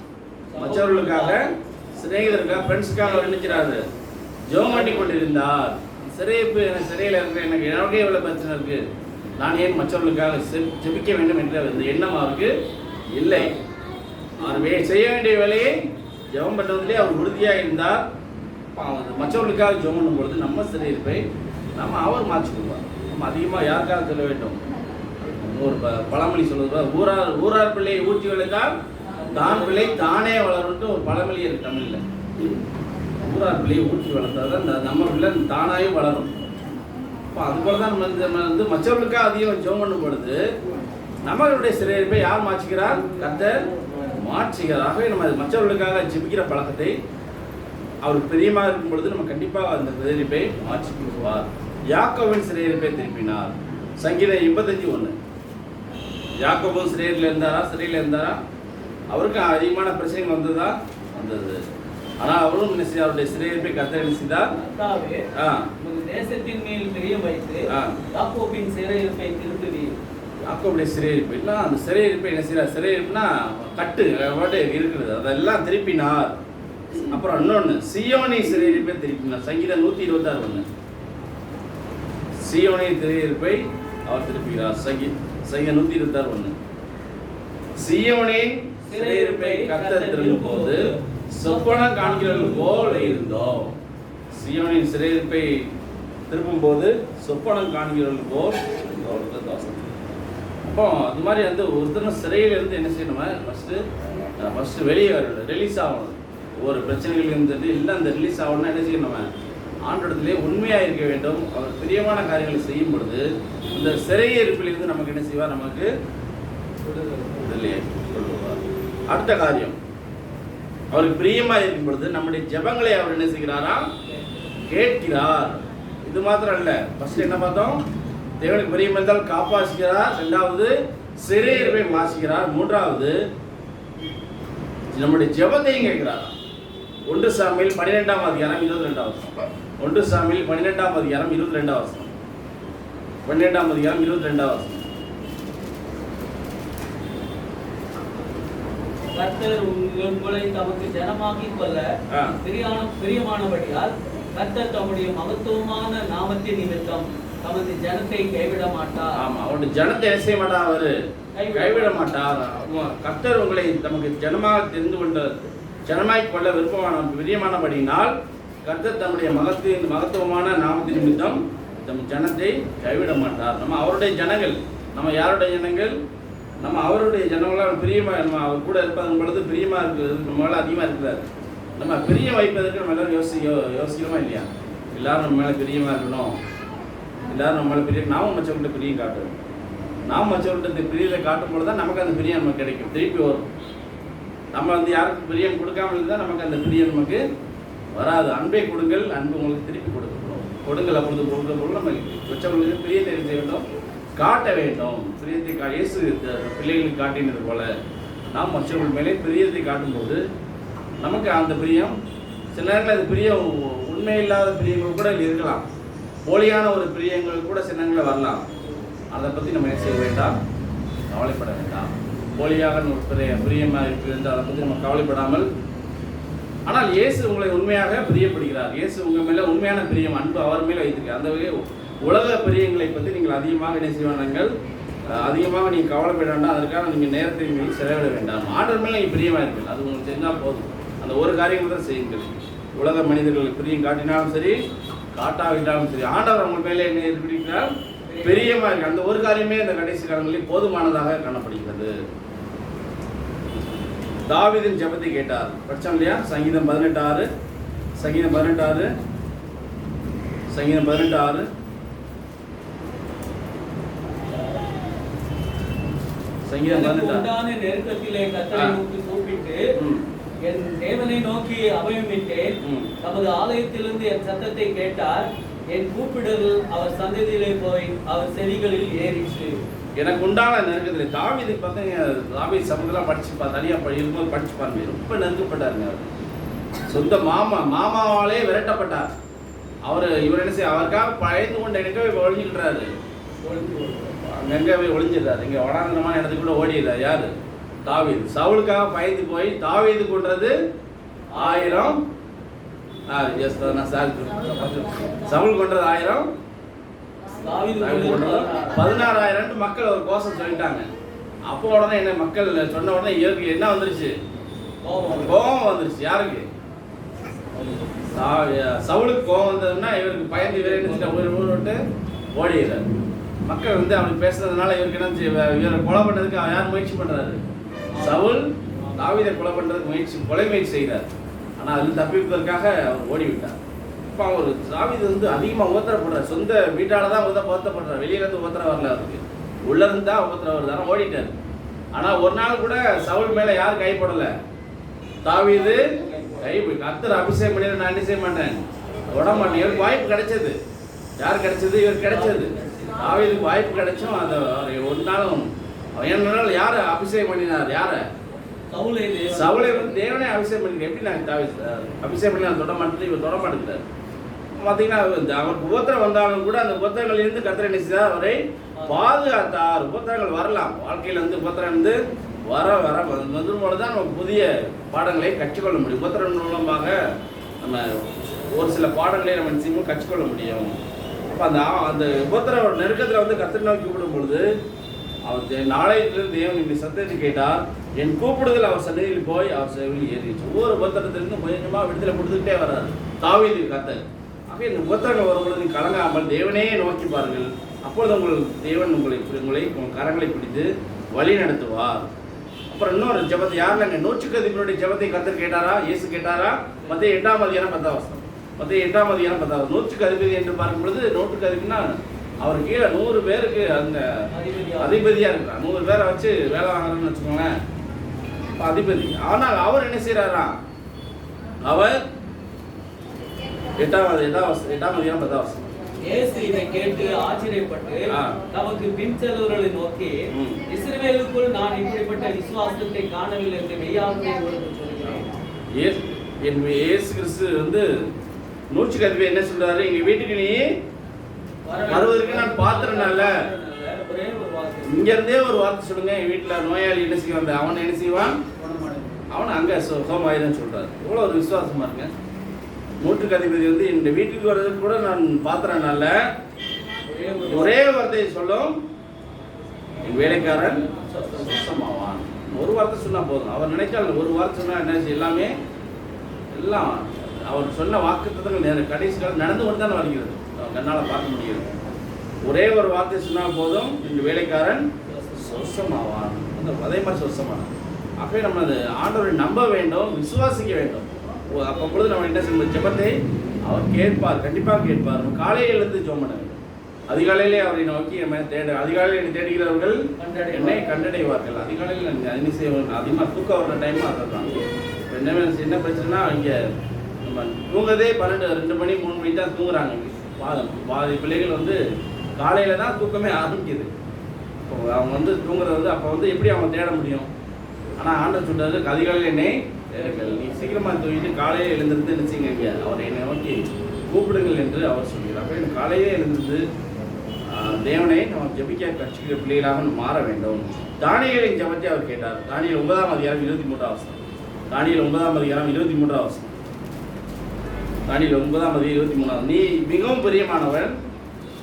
மற்றவர்களுக்காக, சிநேகிதருக்காக, ஃப்ரெண்ட்ஸுக்காக நினைக்கிறாரு, ஜெபம் பண்ணி கொண்டிருந்தார். சிறையிருப்பு சிறையில் இருக்கிற எனக்கே எவ்வளோ பிரச்சனை இருக்கு, நான் ஏன் மற்றவர்களுக்காக ஜெபிக்க வேண்டும் என்ற அந்த எண்ணம் அவருக்கு இல்லை. அவர் செய்ய வேண்டிய வேலையை ஜெபம் பண்ணுவதிலே அவர் உறுதியாக இருந்தார். மற்றவர்களுக்காக ஜெபம் பண்ணும் பொழுது நம்ம சிறையிருப்பை அவர் மாற்றிக்கொள்வார். நம்ம அதிகமாக யாருக்காக சொல்ல வேண்டும்? ஒரு பழமொழி சொல்வது, ஊரார் பிள்ளையை ஊற்றி வளர்த்தால் தான் பிள்ளை தானே வளரும்ட்டு ஒரு பழமொழி இருக்கு தமிழில். ஊரார் பிள்ளையை ஊற்றி வளர்த்தாதான் நம்ம பிள்ளை தானாகவே வளரும். இப்போ அதுபோல தான் நம்ம மற்றவர்களுக்காக அதிகம் ஜெபம் பண்ணும் பொழுது நம்மளுடைய சிறையிருப்பை யார் மாற்றுகிறார்? கர்த்தர் மாற்றுகிறார். நம்ம மற்றவர்களுக்காக ஜெபிக்கிற பழக்கத்தை அவருக்கு பிரியமாக இருக்கும் பொழுது நம்ம கண்டிப்பாக அந்த சிறையிருப்பை மாற்றி கொடுப்பார். யாக்கோபின் சிறையிருப்பை திருப்பினார். சங்கீதம் 85:1. யாக்கோபு சிறையில் இருந்தாரா? அவருக்கு அதிகமான பிரச்சனைகள் வந்தது. ஆனால் அவரும் அவருடைய சிறையிருப்பை கர்த்தர் என்ன செய்தார்? தேசத்தின் மேல் பிரியம் வைத்து யாக்கோபின் சிறையிருப்பை திருத்துவீர். யாக்கோபுடைய சிறையிருப்பு இல்லை, அந்த சிறையிருப்பை என்ன செய்யறார்? சிறையிருப்புனா கட்டு இருக்கிறது, அதெல்லாம் திருப்பினார். அப்புறம் இன்னொன்று, சீயோனி சிறையிருப்பை திருப்பினார். சங்கீதம் 126:1. சீயோனி சிறையிருப்பை அவர் திருப்புகிறார். சங்கீதம் 126:1. சீயோனின் சிறையிருப்பை கர்த்தர் திருப்பும்போது சொப்பனம் காண்கிறவர்கள் போல இருந்தோம். சீயோனின் சிறையிருப்பை திருப்பும்போது சொப்பனம் காண்கிறவர்கள் போல். அப்போ அது மாதிரி ஒருத்தரும் சிறையிலிருந்து என்ன செய்யணும்? ஃபர்ஸ்ட் வெளியே வரணும், ரிலீஸ் ஆகணும். ஒவ்வொரு பிரச்சனைகள் இருந்தது எல்லாம் அந்த ரிலீஸ் ஆகணும்னா என்ன செய்யணும், நம்ம ஆண்டோடத்திலே உண்மையாக இருக்க வேண்டும். அவர் பிரியமான காரியங்களை செய்யும் பொழுது இந்த சிறையிருப்பிலிருந்து நமக்கு என்ன செய்வார், நமக்கு விடுதலையை கொள்வார். அடுத்த காரியம், அவருக்கு பிரியமாக இருக்கும் பொழுது நம்முடைய ஜெபங்களை அவர் என்ன செய்கிறாரா, கேட்கிறார். இது மாத்திரம் அல்ல, ஃபர்ஸ்ட் என்ன பார்த்தோம், தேவனுக்கு பிரியம் என்றால் காப்பாற்றுகிறார், இரண்டாவது சிறையிருப்பை மாற்றுகிறார், மூன்றாவது நம்முடைய ஜெபத்தையும் கேட்கிறார். 1 சாமுவேல் 12ஆம் அதிகாரம் 22ஆம் வசனம். 1 சாமுவேல் 12ஆம் அதிகாரம் 22ஆம் வசனம். 12ஆம் அதிகாரம் 22ஆம் வசனம். கர்த்தர் உங்களை தமக்கு ஜனமாக்கிக் கொள்ள பிரியமானபடியால் கர்த்தர் தம்முடைய மகத்துவமான நாமத்தின் நிமித்தம் தமது ஜனத்தை கைவிட மாட்டார். ஆமா, அவருடைய ஜனத்தை என்ன செய்ய மாட்டார், அவரு கைவிட மாட்டார். கர்த்தர் உங்களை நமக்கு ஜனமாக தெரிந்து கொண்ட ஜனமாய் கொள்ள பிரியமானபடியினால் கர்த்தர் தம்முடைய மகத்துவமான நாமத்தின் நிமித்தம் தம் ஜனத்தை கைவிட மாட்டார். நம்ம அவருடைய ஜனங்கள், நம்ம யாருடைய ஜனங்கள், நம்ம அவருடைய ஜனங்களால் பிரியமாக நம்ம அவர் கூட இருப்பதன் பொழுது பிரியமாக இருக்குது, நம்மளால் அதிகமாக இருக்கிறார். நம்ம பிரியம் வைப்பதற்கு நம்ம எல்லாரும் யோசிக்கிறோமா இல்லையா? எல்லாரும் நம்ம மேலே பிரியமாக இருக்கணும், எல்லாரும் நம்ம மேலே பிரியம், நாமும் மற்றவங்கள்ட்ட பிரியம் காட்டணும். நாம் மற்றவங்கள்ட்ட பிரியத்தை காட்டும் பொழுது தான் நமக்கு அந்த பிரியம் நமக்கு கிடைக்கும், திருப்பி வரும். நம்ம யாருக்கும் பிரியம் கொடுக்காமல் இருந்தால் நமக்கு அந்த பிரியம் நமக்கு வராது. அன்பை கொடுங்கள், அன்பு உங்களுக்கு திருப்பி கொடுக்கப்படும். கொடுங்கள், அப்பொழுது கொடுக்கப்படும். நம்ம மற்றவங்களுக்கு பிரியத்தை செய்ய வேண்டும், காட்ட வேண்டும். பிரியத்தை இயேசு பிள்ளைகளுக்கு காட்டினது போல நாம் மற்றவர்கள் மேலே பிரியத்தை காட்டும்போது நமக்கு அந்த பிரியம், சில நேரத்தில் அது பிரியம் உண்மையில்லாத பிரியங்கள் கூட இருக்கலாம், போலியான ஒரு பிரியங்கள் கூட சில நேரங்களில் வரலாம். அதை பற்றி நம்ம என்ன செய்ய வேண்டாம், கவலைப்பட வேண்டாம். போலியாக ஒரு பிரியமாக இருக்கிறது அதை பற்றி நம்ம கவலைப்படாமல், ஆனால் இயேசு உங்களை உண்மையாக பிரியப்படுகிறார். இயேசு உங்கள் மேலே உண்மையான பிரியம், அன்பு அவர் மேலே வைத்திருக்கிறார். அந்த வகையில் உலக பிரியங்களை பற்றி நீங்கள் அதிகமாக என்ன செய்வார்கள், அதிகமாக நீங்கள் கவலைப்பட வேண்டாம். அதற்காக நீங்கள் நேரத்தை செலவிட வேண்டாம். ஆண்டவர் மேலே நீங்கள் பிரியமாக இருக்கீங்க, அது உங்களுக்கு செஞ்சால் போதும். அந்த ஒரு காரியம் தான் செய்யுங்கள். உலக மனிதர்களுக்கு பிரியம் காட்டினாலும் சரி, காட்டாவிட்டாலும் சரி, ஆண்டவர் உங்கள் மேலே என்ன இருக்கிறார், பிரியமாக இருக்கு. அந்த ஒரு காரியமே இந்த கடைசி காலங்களில் போதுமானதாக காணப்படுகிறது. தாவீதின் ஜெபத்தை கேட்டார், படிச்சோம் இல்லையா? சங்கீதம் 18:6, சங்கீதம் 18:6, சங்கீதம் 18:6. சங்கீதம் 18 நெருக்கத்திலே கர்த்தரை நோக்கி கூப்பிட்டு என் தேவனை நோக்கி அபயமிட்டேன். தமது ஆலயத்திலிருந்து என் சத்தத்தை கேட்டார். என் கூப்பிடுதல் அவர் சந்ததியிலே போய் அவர் செவிகளில் ஏறிச்சு. எனக்கு உண்டான நெருக்கத்தில் தாவீது பார்த்தீங்க, தாவீது சமூகலாம் படிச்சு தனியாக இருக்கும்போது படிச்சு பாருங்க, ரொம்ப நெருக்கப்பட்டாருங்க. அவர் சொந்த மாமாவாலே விரட்டப்பட்டார். இவர் என்ன செய்ய, அவருக்காக பயந்து கொண்டு எங்கவே ஒழிஞ்சுக்கிறாரு, எங்கவே ஒழிஞ்சிடுறாரு. இங்கே வடாந்தமான இடத்துக்கு கூட ஓடிடுறாரு. யாரு? தாவீது. சவுலுக்காக பயந்து போய் தாவீது கொன்றது 1000. சவுல் கொன்றது 1000, 16,000 மக்கள் ஒரு கோஷம் சொல்லிட்டாங்க. அப்போ உடனே என்ன மக்கள் சொன்ன உடனே இவருக்கு என்ன வந்துருச்சு, கோபம் வந்துருச்சு. யாருக்கு? சவுலுக்கு கோபம் வந்ததுன்னா இவருக்கு பயந்து இவரை என்ன ஊர் விட்டு ஓடிடுறாரு. மக்கள் அவனுக்கு பேசுனதுனால இவருக்கு என்ன, இவரை கொலை பண்ணதுக்கு யார் முயற்சி பண்றாரு? சவுல் தாவீதை கொலை பண்றதுக்கு கொலை முயற்சி செய்கிறார். ஆனால் அதில் தப்பிப்பதற்காக அவர் ஓடிவிட்டார். இப்போ அவர் தாவீது அதிகமாக உபத்திரப்படுறார். சொந்த வீட்டால தான் உபத்திரப்படுறார், வெளியிலேருந்து உபத்திரம் வரல, அவருக்கு உள்ளேருந்து தான் உபத்திரம் வருது. ஆனால் ஓடிட்டார். ஆனால் ஒரு நாள் கூட சவுல் மேலே யார் கைப்படலை, தாவீது கர்த்தர் அபிஷேகம் பண்ணி நான் என்ன செய்ய மாட்டேன், விட மாட்டேன். இவருக்கு வாய்ப்பு கிடைச்சது. யார் கிடைச்சது? இவர் கிடைச்சது. தாவீதுக்கு வாய்ப்பு கிடைச்சும் அதை ஒரு நாளும் என்னால் யார் அபிஷேகம் பண்ணினார்? யாரை? சவுலை தேவனே அபிஷேகம் பண்ணிருக்க. எப்படி நான் அபிஷேகம் பண்ணி நான் தொட மாட்டேன், இவர் தொட மாட்டேங்கிறார். பார்த்தீங்கன்னா அவருக்கு உபத்திரம் வந்தாலும் கூட அந்த உபத்திரங்களிலிருந்து கர்த்தர் என்ன செய்தார், அவரை பாதுகாத்தார். உபத்திரங்கள் வரலாம், வாழ்க்கையில் உபத்திரம் வந்துடும் போது தான் நம்ம புதிய பாடங்களை கற்றுக்கொள்ள முடியும். உபத்திரம் மூலமாக நம்ம ஒரு சில பாடங்களை நம்ம நிச்சயமாக கற்றுக்கொள்ள முடியும். அப்போ அந்த உபத்திர நெருக்கத்தில் கர்த்தரை நோக்கி கூப்பிடும் பொழுது அவர் நாளையிலிருந்து தேவன் இப்படி சத்தத்தை கேட்டார். என் கூப்பிடுதல் அவர் சன்னதியில் போய் அவர் செவியில் ஏறிச்சு. ஒவ்வொரு உபத்திரத்திலிருந்து கொஞ்சமாக விடுதலை கொடுத்துக்கிட்டே வர்றாரு தாவீது கர்த்தர். ஆக இந்த உபத்திரங்கள் வரும்பொழுது நீங்கள் கலங்காமல் தேவனே நோக்கி பாருங்கள். அப்பொழுது தேவன் உங்களை கரங்களை பிடித்து வழி நடத்துவார். அப்புறம் இன்னொரு ஜெபத்தை யாருலங்க நூற்றுக்கு அதிபதியுடைய ஜெபத்தை கர்த்தர் கேட்டாரா? இயேசு கேட்டாரா? மத்தேயு 8ஆம் அதிகாரம் 10ஆம் வசனம். மத்தேயு 8ஆம் அதிகாரம் 10ஆம் வசனம். நூற்றுக்கு அதிபதி என்று பார்க்கும் பொழுது நூற்றுக்கு அதிபதினா அவர் கீழே 100 பேருக்கு அந்த அதிபதியா இருக்கிறார். 100 பேரை வச்சு வேலை வாங்குறன்னு வச்சுக்கோங்களேன், அதிபதி. ஆனால் அவர் என்ன செய்யறாரா? அவர் 8ஆம் அதிகாரம் 10ஆம் வசனம். இயேசு இதை கேட்டு ஆச்சரியப்பட்டு தமக்கு பின் செல்வர்களை நோக்கி, இஸ்ரவேலுக்குள் நான் இப்படிப்பட்ட விசுவாசத்தை காணவில்லை என்று மெய்யாகவே உங்களுக்கு சொல்கிறேன். இயேசு கிறிஸ்து வந்து நூற்றுக்கு அதிபதி என்ன சொல்றாரு? எங்க வீட்டுக்கு நீ வருவதற்கு நான் பாத்திரனால, இங்க இருந்தே ஒரு வார்த்தை சொல்லுங்க, என் வீட்டுல நோயாளி என்ன செய்வான், அவன் என்ன செய்வான், அவன் அங்க சுகமாயிதான் சொல்றாரு. எவ்வளவு ஒரு விசுவாசமா இருங்க. நூற்றுக்கு அதிபதி வந்து இந்த வீட்டுக்கு வர்றதுக்கு கூட நான் பாத்திரனால ஒரே வார்த்தையை சொல்லும், என் வேலைக்காரன் சுத்தமாவான். ஒரு வார்த்தை சொன்னா போதும். அவர் நினைச்சால் ஒரு வார்த்தை சொன்னா என்ன எல்லாமே எல்லாம் அவர் சொன்ன வாக்குத்தத்தங்கள் கடைசி காலம் நடந்து கொண்டு தான் வருகிறது. கண்ணால் பார்க்க முடிகிறது. ஒரே ஒரு வார்த்தை சொன்னால் போதும், இந்த வேலைக்காரன் சொசமாவான். அதே மாதிரி சொசமானான். அப்போ நம்ம அது ஆண்டவரை நம்ப வேண்டும், விசுவாசிக்க வேண்டும். அப்போ பொழுது நம்ம என்ன செய்யணும்? ஜெபத்தை அவர் கேட்பார், கண்டிப்பாக கேட்பார். நம்ம காலையில் எழுந்து ஜெபம் பண்ண வேண்டும். அதிகாலையிலே அவரை நோக்கி நம்ம அதிகாலையில் என்னை தேடுகிறவர்கள் என்னை கண்டடைவார்கள். அதிகாலையில் என்ன செய்வோம்? அதிகமாக தூக்கம் வர்ற டைம் அதுதான். என்ன பிரச்சனைனா, இங்கே நம்ம தூங்குறதே 12, 2 மணி 3 மணி தான் தூங்குறாங்க. பாதி பிள்ளைகள் வந்து காலையில் தான் தூக்கமே ஆரம்பிக்குது. இப்போ அவங்க வந்து தூங்குறது வந்து அப்போ வந்து எப்படி அவங்க தேட முடியும்? ஆனால் ஆண்டவர் சொல்றாரு, அதிகாலையில் என்னை தேடுங்கள். நீ சீக்கிரமாக தூங்கிட்டு காலையில் எழுந்திருந்து நினைச்சிங்க, அவரை என்னை நோக்கி கூப்பிடுங்கள் என்று அவர் சொல்கிறார். அப்போ எனக்கு காலையிலே எழுந்திருந்து தேவனை நம்ம ஜெபிக்க கட்சிக்கிற பிள்ளைகளாக மாற வேண்டும். தானியேலின் ஜெபத்தை அவர் கேட்டார். தானியேல் 9ஆம் அதிகாரம் 23ஆம் வசனம். தானியேல் 9ஆம் அதிகாரம் 23ஆம் வசனம். தானியேல் 9ஆம் அதிகாரம் 23ஆம். நீ மிகவும் பிரியமானவன்,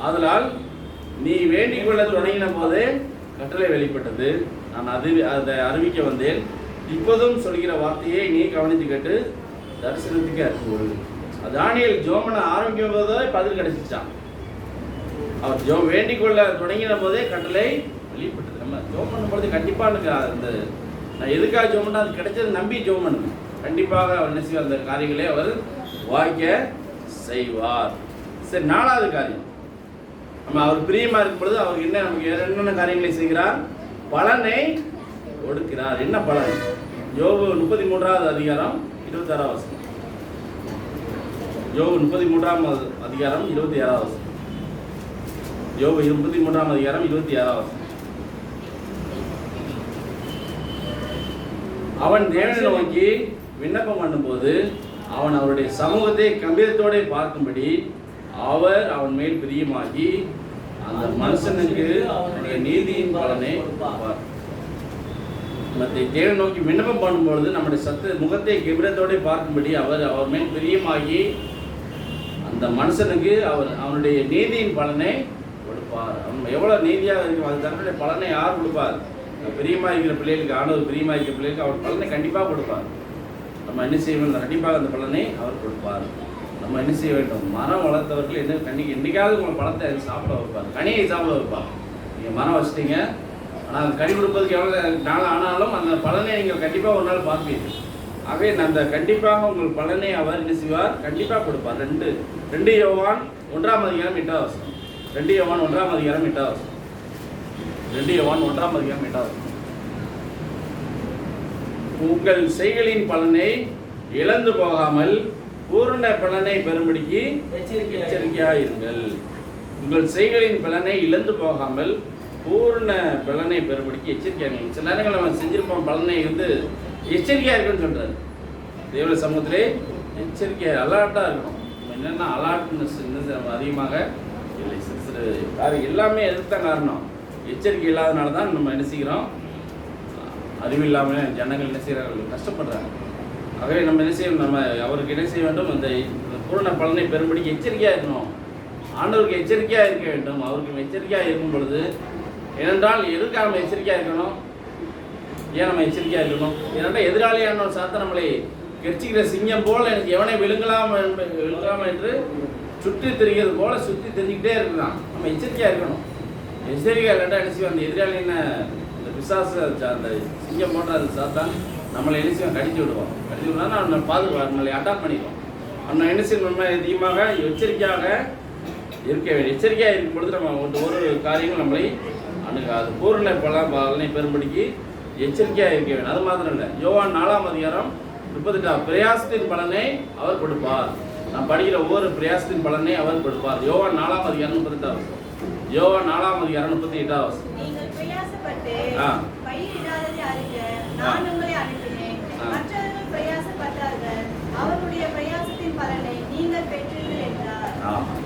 ஆதலால் நீ வேண்டிக் கொள்ள தொடங்கின போதே கட்டளை வெளிப்பட்டது. நான் அதை அறிவிக்க வந்தேன். இப்போதும் சொல்கிற வார்த்தையை நீ கவனித்து கேட்டு தரிசனத்துக்கு அறிவு. தானியேல் ஜோமனை ஆரம்பிக்கும் போதே பதில் கிடைச்சிச்சான். அவர் வேண்டிக் கொள்ள தொடங்கின போதே கட்டளை வெளிப்பட்டது. நம்ம ஜோம் பண்ணும் பொழுது கண்டிப்பாக எனக்கு அந்த நான் எதுக்காக ஜோம் பண்ணா அது கிடைச்சது நம்பி ஜோம் பண்ணுங்க. கண்டிப்பாக அவர் என்ன செய்வார்? அந்த காரியங்களே அவர் வாய்க்க செய்வார். சரி, 4வது காரியம், நம்ம அவர் பிரியமா இருக்கும் பொழுது அவருக்கு என்ன நமக்கு என்னென்ன காரியங்களை செய்கிறார்? பலனை கொடுக்கிறார். என்ன பலன்? யோபு 33ஆம் அதிகாரம் 26ஆம் வசனம். யோபு 33ஆம் அதிகாரம் 26ஆம் வசனம். யோபு 33ஆம் அதிகாரம் 26ஆம் வசனம். அவன் தேவனை நோக்கி விண்ணப்பம் பண்ணும்போது அவன் அவருடைய சமூகத்தை கம்பீரத்தோட பார்க்கும்படி அவர் அவன் மேல் பிரியமாகி அந்த மனுஷனுக்கு அவனுடைய நீதியின் பலனை கொடுப்பார். தேவனை நோக்கி விண்ணப்பம் பண்ணும்பொழுது நம்முடைய முகத்தை கம்பீரத்தோட பார்க்கும்படி அவர் மேல் பிரியமாகி அந்த மனுஷனுக்கு அவனுடைய நீதியின் பலனை கொடுப்பார். அவன் எவ்வளவு நீதியாக இருக்கும் அது தன்னுடைய பலனை யார் கொடுப்பார்? பிரியமா இருக்கிற பிள்ளைகளுக்கு, ஆண்டவர் பிரியமா இருக்கிற பிள்ளைகளுக்கு அவர் பலனை கண்டிப்பாக கொடுப்பார். நம்ம என்ன செய்ய வேண்டும்? கண்டிப்பாக அந்த பலனை அவர் கொடுப்பார். நம்ம என்ன செய்ய வேண்டும்? மரம் வளர்த்தவர்கள் என்னைக்காவது உங்களை பழத்தை சாப்பிட வைப்பார், கனியை சாப்பிட வைப்பார். நீங்கள் மரம் வச்சுட்டீங்க, ஆனால் கனி கொடுப்பதுக்கு எவ்வளோ நாள் ஆனாலும் அந்த பலனை நீங்கள் கண்டிப்பாக ஒரு நாள் பார்ப்பீர்கள். ஆகவே அந்த கண்டிப்பாக உங்கள் பலனை அவர் என்ன செய்வார்? கண்டிப்பாக கொடுப்பார். 2 யோவான் 1ஆம் அதிகாரம் 8ஆம் வசனம். 2 யோவான் 1ஆம் அதிகாரம் 8ஆம் வசனம். 2 யோவான் 1ஆம் அதிகாரம் 8ஆம் வசனம். உங்கள் செய்களின் பலனை இழந்து போகாமல் பூர்ண பலனை பெறும்படிக்கு எச்சரிக்கையாக இருங்கள். உங்கள் செய்களின் பலனை இழந்து போகாமல் பூர்ண பலனை பெறும்படிக்கு எச்சரிக்கையாக. சில நேரங்கள் நம்ம செஞ்சிருப்போம் பலனை வந்து எச்சரிக்கையாக இருக்குன்னு சொல்றாரு. தேவ சமூகத்திலே எச்சரிக்கையாக அலர்ட்டாக இருக்கணும். என்னென்னா அலர்ட்னஸ் அதிகமாக இல்லை. சிறு எல்லாமே எதுக்கு தான் காரணம்? எச்சரிக்கை இல்லாதனால தான் நம்ம என்ன செய்கிறோம்? அறிவு இல்லாமல் ஜனங்கள் என்ன செய்கிறார்கள்? கஷ்டப்படுறாங்க. ஆகவே நம்ம என்ன செய்யணும்? நம்ம அவருக்கு என்ன செய்ய வேண்டும்? அந்த பூரண பலனை பெறும்படிக்கு எச்சரிக்கையாக இருக்கணும். ஆண்டவருக்கு எச்சரிக்கையாக இருக்க வேண்டும். அவருக்கு எச்சரிக்கையாக இருக்கும் பொழுது, ஏனென்றால் எதுக்காக நம்ம எச்சரிக்கையாக இருக்கணும்? ஏன் நம்ம எச்சரிக்கையாக இருக்கணும்? ஏனென்றால் எதிராளியான சாத்த நம்மளை கெச்சிக்கிற சிங்கம் போல் எனக்கு எவனை விழுங்கலாம் என்று சுற்றி திரிகிறது போல சுற்றி தெரிஞ்சுக்கிட்டே இருக்கலாம். நம்ம எச்சரிக்கையாக இருக்கணும். எச்சரிக்கையாக இல்லாட்டா என்ன செய்வோம்? அந்த எதிராளின இந்த பிசாசு அந்த சிங்கம் போன்ற அந்த சாத்தான் நம்மளை என்ன செய்வோம், கடிச்சு விடுவோம். கடிச்சு விடுவான்னா அவனை பாதுகாப்பு, நம்மளை அடாப்ட் பண்ணிக்குவோம். அவனை என்ன செய்யணும், நம்ம அதிகமாக எச்சரிக்கையாக இருக்க வேண்டும். எச்சரிக்கையாக இருக்கும் பொழுது நம்ம ஒரு காரியங்கள் நம்மளை அணுகாது. பூரண பலனை பெறும்படிக்கு எச்சரிக்கையாக இருக்க வேண்டும். அது மாத்திரம் இல்லை, யோவான் 4ஆம் அதிகாரம் 38 பிரயாசத்தின் பலனை அவர் கொடுப்பார். நாம் படிக்கிற ஒவ்வொரு பிரயாசத்தின் பலனை அவர் கொடுப்பார். யோவான் 4ஆம் அதிகாரம் 38. யோவான் 4ஆம் அதிகாரம் 38. நீங்கள் பிரயாசப்பட்டு ஆ. பயிரிடாததை அறிக, நான் உங்களை அனுப்பினேன். மற்றவர்கள் பிரயாசப்பட்டார்கள், அவருடைய பிரயாசத்தின் பலனை நீங்கள் பெற்றீர்கள் என்றார்.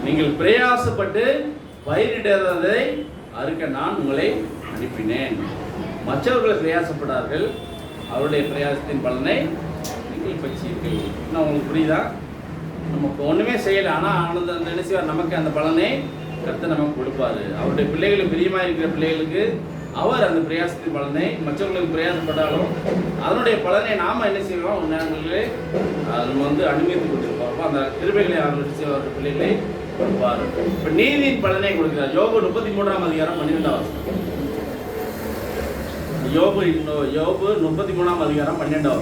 நீங்கள் பிரயாசப்பட்டு பயிரிடாததை அறுக்க நான் உங்களை அனுப்பினேன். மற்றவர்கள் பிரயாசப்பட்டார்கள், அவருடைய பிரயாசத்தின் பலனை நீங்கள் பெற்றீர்கள். இன்னும் உங்களுக்கு புரியுதா? நமக்கு ஒன்றுமே செய்யலை, ஆனால் ஆனந்த நினைச்சுவார் நமக்கு அந்த பலனை கர்த்தர் நமக்கு கொடுப்பாரு. அவருடைய பிள்ளைகளுக்கு பிரியமாக இருக்கிற பிள்ளைகளுக்கு அவர் அந்த பிரயாசத்தின் பலனை, மற்றவர்களுக்கு பிரயாசப்பட்டாலும் அதனுடைய பலனை நாம் என்ன செய்வோம், நேரங்களிலே நம்ம அனுமதித்து கொடுத்துருப்போம். அப்போ அந்த கிருபைகளை அவருடைய பிள்ளைகளை கொடுப்பார். இப்போ நீதியின் பலனை கொடுக்கிறார். யோபு 33ஆம் அதிகாரம் 12. யோபு 33ஆம் அதிகாரம் 12.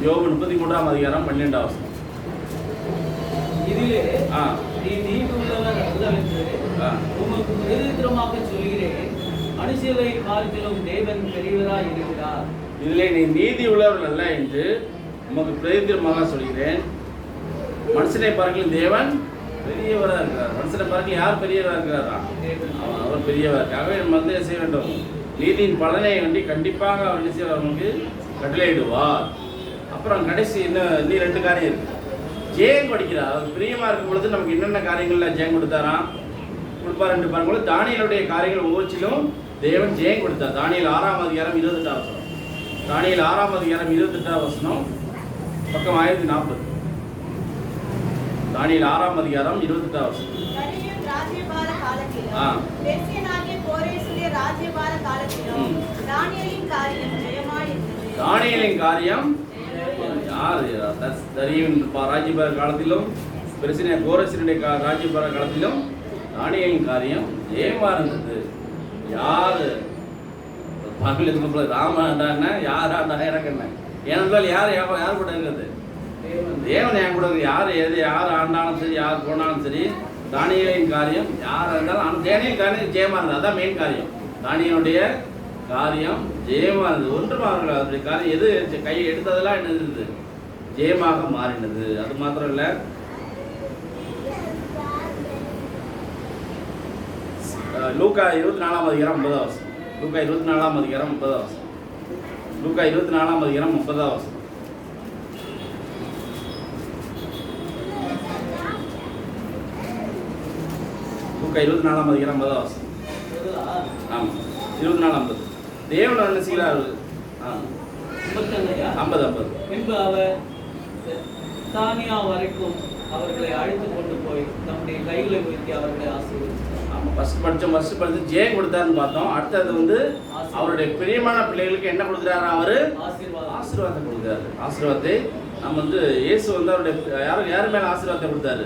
யோபு 33ஆம் அதிகாரம் 12. இதிலே நீ நீதி உள்ளவர் அல்லவென்று உமக்கு பிரதித்திரமாக சொல்கிறேன். மனுஷரை பார்க்கிலும் தேவன் பெரியவராய் இருக்கிறார். இதிலே நீ நீதி உள்ளவர் அல்ல என்று உமக்கு பிரதித்திரமாக சொல்கிறேன். மனுஷனை பார்க்கிலும் தேவன் பெரியவராக இருக்கிறார். மனுஷனை பார்க்கல யார் பெரியவராக இருக்கிறாரா? அவர் பெரியவர். ஆகவே நம்ம என்ன செய்ய வேண்டும், நீதியின் பலனை கண்டிப்பாக அவர் என்ன செய்வார், நமக்கு கட்டளையிடுவார். அப்புறம் கடைசி இன்னும் 2 காரியம் இருக்கு. ஜெயம் கொடுக்கிறார். அவர் பிரியமா இருக்கும் பொழுது நமக்கு என்னென்ன காரியங்கள்ல ஜெயம் கொடுத்தாராம், கொடுப்பார் என்று பாரும்போது தானியேலுடைய காரியங்கள் ஒவ்வொன்றிலும் தேவன் ஜெயம் கொடுத்தார். தானியேல் 6ஆம் அதிகாரம் 28 வசனம். தானியேல் 6ஆம் அதிகாரம் 28 வசனம், பக்கம் 1040. தானியேல் 6ஆம் அதிகாரம் 28 வசனம். தரியு ராஜ்யபார காலத்திலும் பெர்சியனாகிய கோரேசுடைய ராஜ்யபார காலத்திலும் தானியேலின் காரியம் ஜெயமாயிருந்தது. தானியேலின் காரியம் யார், தரியின் ராஜ்யபார காலத்திலும் பெருசின கோரேசினுடைய ராஜ்யபார காலத்திலும் தானியேலின் காரியம் ஜெயமா இருந்தது. யாரு பகலுக்கு ராமன் யார் எனக்கு என்ன ஏனென்றால் யார் கூட இருக்கிறது, தேவன் என் கூட யார் யார் ஆண்டாலும் சரி, யார் போனாலும் சரி, தானியேலின் காரியம் யார் இருந்தாலும் ஆனால் தானியேலின் காரியம் ஜெயமா இருந்தது. அதான் மெயின் காரியம். தானியேலுடைய காரியம் ஜெயமா இருந்தது. ஒன்றுமா அவருடைய காரியம் எது கையை எடுத்ததெல்லாம் என்ன இருந்தது, ஜெயமாக மாறினது. அது மாத்திரம் இல்லை, லூக்கா 24ஆம் அதிகாரம் 30 வசனம். லூக்கா 24ஆம் அதிகாரம் 30 வசனம். லூக்கா 24ஆம் அதிகாரம் 30 வசனம். லூக்கா 24ஆம் அதிகாரம் 30 வசனம். ஆமாம், 24:50. தேவன் என்ன செய்கிறார்? 50. பின்பு அவர் தானியா வரைக்கும் அவர்களை அழைத்து கொண்டு போய் தம்முடைய கைகளை உயர்த்தி அவர்களை ஆசீர்வதித்தார். ஆமாம், ஃபர்ஸ்ட் படித்து ஜெயம் கொடுத்தாருன்னு பார்த்தோம். அடுத்தது அவருடைய பிரியமான பிள்ளைகளுக்கு என்ன கொடுக்குறாரு, அவர் ஆசீர்வாதம் கொடுக்குறாரு. ஆசீர்வாதத்தை நம்ம இயேசு அவருடைய யார் மேலே ஆசீர்வாதத்தை கொடுத்தாரு,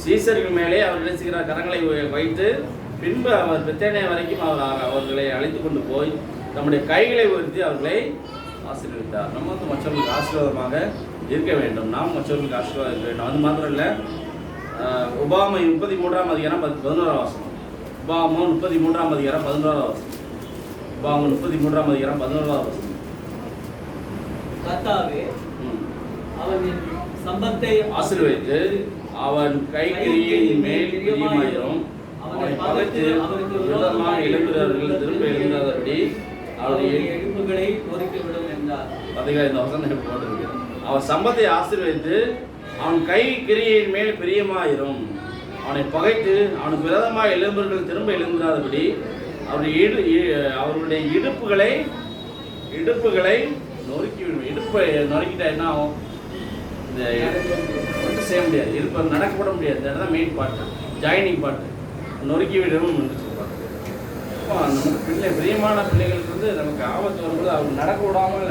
சீசர்கள் மேலே அவர் என்ன செய்கிறார், கரங்களை வைத்து பின்பு அவர் பெத்தானியா வரைக்கும் அவர்களை அழைத்து கொண்டு போய் நம்முடைய கைகளை உயர்த்தி அவர்களை ஆசீர்வதித்தார். நம்ம மற்றவர்களுக்கு ஆசீர்வாதமாக இருக்க வேண்டும். நாம் மற்றவர்களுக்கு ஆசீர்வாதம் இருக்க வேண்டும். அது மாத்திரம் இல்லை, உபாமை 33ஆம் அதிகாரம் 11 வசனம். உபாகம் 33ஆம் அதிகாரம் 11 வசனம். உபாகம் 33ஆம் அதிகாரம் 11 வசனம். கர்த்தாவே அவன் சம்பத்தை ஆசீர்வதித்து அவன் கைக்கிரியின் மேல் பிரியமாயிரும், அவனை பகைத்து அவருக்கு விரோதமாக எழுப்புகிறவர்கள் திரும்ப எழுந்தாதபடி அவருடைய இடுப்புகளை நொறுக்கிவிடும் என்றார். பார்த்தீங்களா, இந்த வசனம் போட்டிருக்கிறது. அவன் சம்பத்தை ஆசீர்வதித்து அவன் கை கிரியின் மேல் பிரியமாயிரும், அவனை பகைத்து அவனுக்கு விரோதமாக எழும்புகள் திரும்ப எழுந்தாதபடி அவருடைய இடுப்புகளை நொறுக்கிவிடும். இடுப்பை நொறுக்கிட்டா என்ன ஆகும், இந்த ஒன்றும் செய்ய முடியாது, இடுப்பை நடக்கப்பட முடியாது. அதுதான் மெயின் பாட்டு, ஜாயினிங் பாட்டு. நொறுக்கிவிடும் என்று சொல்லுவாங்க. நமக்கு பிரியமான பிள்ளைகளுக்கு நமக்கு ஆபத்து வரும்போது அவங்க நடக்க விடாமல்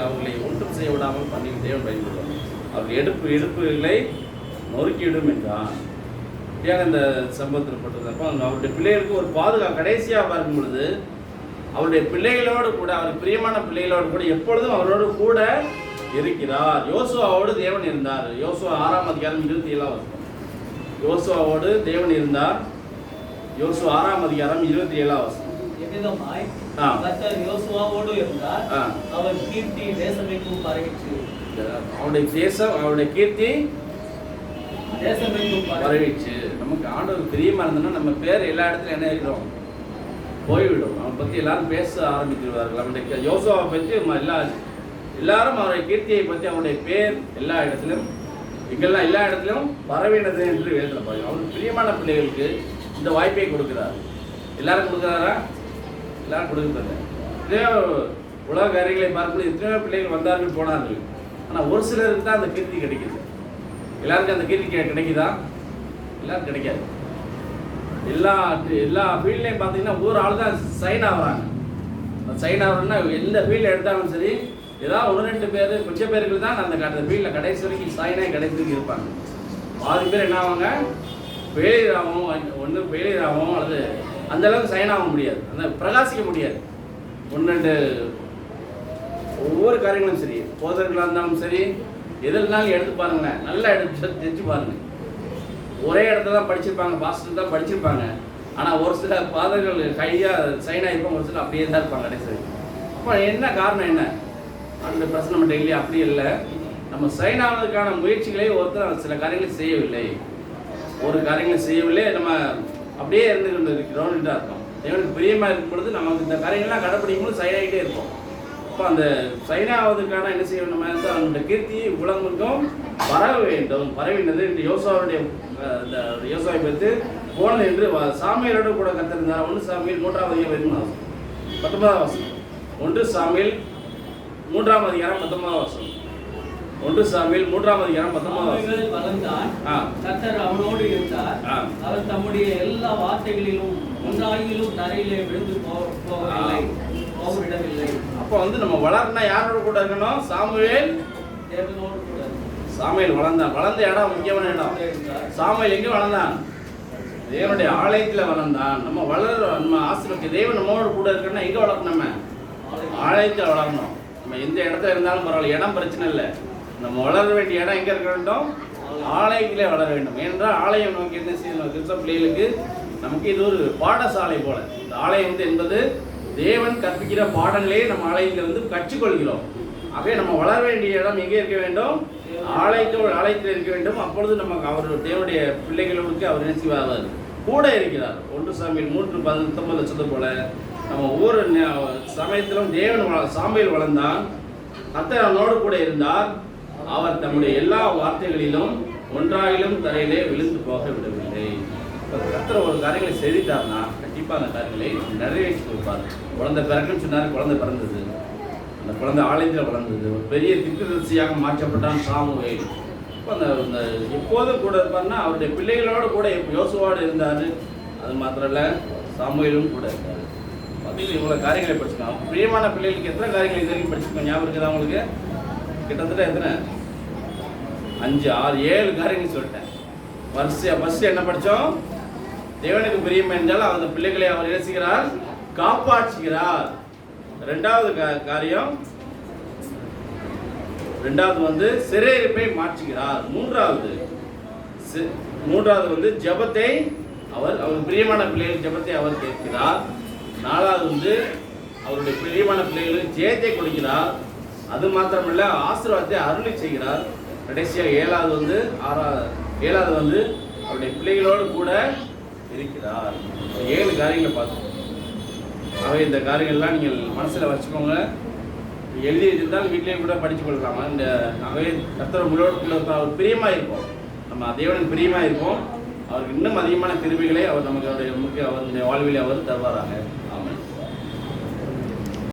அவர்களை ஒன்றும் செய்ய விடாமல் பண்ணி தேவன் பயன்படுவாங்க. அவர்கள் இடுப்புகளை நொறுக்கிவிடும் என்றான். இப்படியாக இந்த சம்பவத்தில் பட்டது. அப்போ அவருடைய பிள்ளைகளுக்கு ஒரு கடைசியாக பார்க்கும் பொழுது அவருடைய பிள்ளைகளோடு கூட, அவர் பிரியமான பிள்ளைகளோடு கூட எப்பொழுதும் அவரோடு கூட இருக்கிறார். யோசுவாவோடு தேவன் இருந்தார். யோசுவா 6ஆம் அதிகாரம் 27ஆம் வசனம். யோசுவாவோடு தேவன் இருந்தார். யோசுவா 6ஆம் அதிகாரம் 27ஆம் வசனம். எவ்விதமாய் கர்த்தர் யோசுவாவோடு இருந்தார், அவர் கீர்த்தி தேசமெங்கும் பரவிச்சு. அவருடைய தேசம், அவருடைய கீர்த்தி தேசமெங்கும் பரவிச்சு. நமக்கு ஆண்டவர் பிரியமா இருந்தோம்னா நம்ம பேர் எல்லா இடத்துலையும் என்ன இருக்கிறோம், போய்விடும். அவனை பற்றி எல்லாரும் பேச ஆரம்பித்துவிடுவார்கள். அவனுடைய யோசுவாவை பற்றி எல்லாரும் அவருடைய கீர்த்தியை பற்றி அவருடைய பேர் எல்லா இடத்திலும் எல்லா இடத்திலும் பரவினது என்று வேதத்தில் பாருங்க. அவருக்கு பிரியமான பிள்ளைகளுக்கு இந்த வாய்ப்பை கொடுக்கிறார். எல்லாரும் கொடுக்குறாரா? எல்லாரும் கொடுக்குறது. இதே உலக காரியங்களை பார்க்கும்போது எத்தனையோ பிள்ளைகள் வந்தார்கள் போனார்கள். ஆனால் ஒரு சிலருக்கு தான் அந்த கீர்த்தி கிடைக்குது. எல்லாருக்கும் அந்த கீர்த்தி கிடைக்குதா? எல்லாரும் கிடைக்காது. எல்லா ஃபீல்ட்லையும் பார்த்தீங்கன்னா ஒரு ஆள் தான் சைன் ஆகுறாங்க. சைன் ஆகுறதுன்னா எந்த ஃபீல்டில் எடுத்தாலும் சரி, ஏதாவது 1-2 பேர் கொஞ்சம் பேருக்கு தான் அந்த ஃபீல்டில் கடைசி வரைக்கும் சைனாக கடைசி வரைக்கும் இருப்பாங்க. பாதி பேர் என்ன ஆவாங்க, ஃபெயிலியர் ஆகும் அல்லது அந்த அளவுக்கு சைன் ஆக முடியாது, அந்த பிரகாசிக்க முடியாது. 1-2 ஒவ்வொரு காரியங்களும் சரி, போதர்களாக இருந்தாலும் சரி, எதுனாலும் எடுத்து பாருங்களேன், நல்லா எடுத்து தெரிஞ்சு பாருங்கள். ஒரே இடத்துல தான் படிச்சிருப்பாங்க, பாஸ்டர் தான் படிச்சிருப்பாங்க. ஆனால் ஒரு சில பாதர்கள் கையாக சைனாக இருப்பாங்க, ஒரு சில அப்படியே தான் இருப்பாங்க கடைசி. அப்போ என்ன காரணம், என்ன அந்த பிரச்சனை நம்ம டெய்லி அப்படி இல்லை. நம்ம சைன் ஆவதற்கான முயற்சிகளை ஒருத்தர் சில காரியங்களை செய்யவில்லை, ஒரு காரியங்களை செய்யவில்லை, நம்ம அப்படியே இருந்து கொண்டு இருக்கிறோம் என்று அர்த்தம். தேவனுக்கு பிரியமாக இருக்கும் பொழுது நமக்கு இந்த காரியங்கள்லாம் கடைப்பிடிக்கும் போது சைன் ஆகிட்டே இருப்போம். அப்போ அந்த சைன் ஆவதற்கான என்ன செய்ய வேண்டும், அந்த கீர்த்தி உலகமுக்கும் பரவ வேண்டும். பரவினது இந்த யோசுவாவுடைய இந்த யோசுவாவை பற்றி போனது என்று சாமுவேலோடு கூட கத்திருந்தார். 1 சாமுவேல் 3ஆம் அதிகாரம் 19ஆம் வசனம். 1 சாமுவேல் 3ஆம் அதிகாரம் 19ஆம் வசனம். 1 சாமுவேல் 3ஆம் அதிகாரம் 19ஆம் வசனம். வளர்ந்தான், கர்த்தர் அவனோடு இருந்தார், அவர் தம்முடைய எல்லா வார்த்தைகளிலும் ஒன்றாயிலும் தரையிலே விழுந்து போகவிடவில்லை. அப்போ நம்ம வளர்னா யாரோட கூட இருக்கணும், சாமுவேல் தேவனோடு கூட. சாமுவேல் வளர்ந்தான். வளர்ந்த இடம் முக்கியமான இடம். சாமுவேல் எங்கே வளர்ந்தான்? தேவனுடைய ஆலயத்தில் வளர்ந்தான். நம்ம ஆசிரியருக்கு தேவன் நம்மளோட கூட இருக்கணும்னா எங்கே வளரணும்? நம்ம ஆலயத்தில் வளரணும். நம்ம எந்த இடத்துல இருந்தாலும் பரவாயில்ல, இடம் பிரச்சனை இல்லை. நம்ம வளர வேண்டிய இடம் எங்கே இருக்க வேண்டும்? ஆலயத்திலே வளர வேண்டும். ஏனென்றால் ஆலயம் நமக்கு என்ன செய்யணும், கிறிஸ்தவ பிள்ளைகளுக்கு நமக்கு இது ஒரு பாடசாலை போல. இந்த ஆலயம் என்பது தேவன் கற்பிக்கிற பாடங்களே நம்ம ஆலயத்தில் கற்றுக்கொள்கிறோம். ஆகவே நம்ம வளர வேண்டிய இடம் எங்கே இருக்க வேண்டும்? ஆலயத்தில் இருக்க வேண்டும். அப்பொழுது நமக்கு அவர் தேவனுடைய பிள்ளைகளுக்கு அவர் என்ன செய்வார்? கூட இருக்கிறார். 1 சாமுவேல் 3:19 சொன்னது போல நம்ம ஒவ்வொரு சமயத்திலும் தேவன் சாமுவேல் வளர்ந்தான், கர்த்தர் அவனோடு கூட இருந்தார், அவர் தம்முடைய எல்லா வார்த்தைகளிலும் ஒன்றாயிலும் தரையிலே விழுந்து போக விடவில்லை. கர்த்தர் ஒரு காரியங்களை செய்திட்டார்னா கண்டிப்பாக அந்த காரியங்களை நிறைவேற்றி கொடுப்பார். குழந்தை பிறக்குன்னு சொன்னார், குழந்தை பிறந்தது. அந்த குழந்தை ஆலயத்தில் வளர்ந்தது. ஒரு பெரிய திக்குதரிசியாக மாற்றப்பட்டான் சாமுவேல். இப்போ அந்த எப்போதும் கூட இருப்பார்னா அவருடைய பிள்ளைகளோடு கூட யோசுவாவோடு இருந்தார். அது மாத்திரம் இல்லை, சாமுவேலும் கூட இருந்தார். பார்த்தீங்கன்னா இவ்வளோ காரியங்களை படிச்சுக்கோங்க. பிரியமான பிள்ளைகளுக்கு எத்தனை காரியங்களை இது வரைக்கும் படிச்சுக்கோங்க? ஞாபகம் இருக்குதா உங்களுக்கு? கிட்டத்தட்ட எத்தனை? 5, 6, 7 காரியங்கள் சொல்லிட்டேன். ஃபர்ஸ்ட் என்ன படித்தோம்? தேவனுக்கு பிரியம் என்றால் அந்த பிள்ளைகளை அவர் நேசிக்கிறார், காப்பாற்றுகிறார். ரெண்டாவது காரியம், ரெண்டாவது சிறையிருப்பை மாற்றுகிறார். மூன்றாவது ஜெபத்தை அவர் பிரியமான பிள்ளைகள் ஜெபத்தை அவர் கேட்கிறார். 4வது அவருடைய பிரியமான பிள்ளைகளுக்கு ஜெயத்தை கொடுக்கிறார். அது மாத்திரமல்ல, ஆசீர்வாதத்தை அருளி செய்கிறார். கடைசியாக 7வது அவருடைய பிள்ளைகளோடு கூட இருக்கிறார். 7 காரியங்களை பார்த்தோம். ஆகவே இந்த காரியங்கள்லாம் நீங்கள் மனசில் வச்சுக்கோங்க. எழுதி இருந்தால் வீட்டிலேயே கூட படித்து கொள்ளலாமா? ஆகவே கர்த்தர் உங்களோட அவர் பிரியமாக இருப்போம், நம்ம தேவனுக்கு பிரியமாக இருப்போம். அவருக்கு இன்னும் அதிகமான கிருபைகளை அவர் அவருடைய வாழ்வில் அவர் தருவாராக. ஆமென்.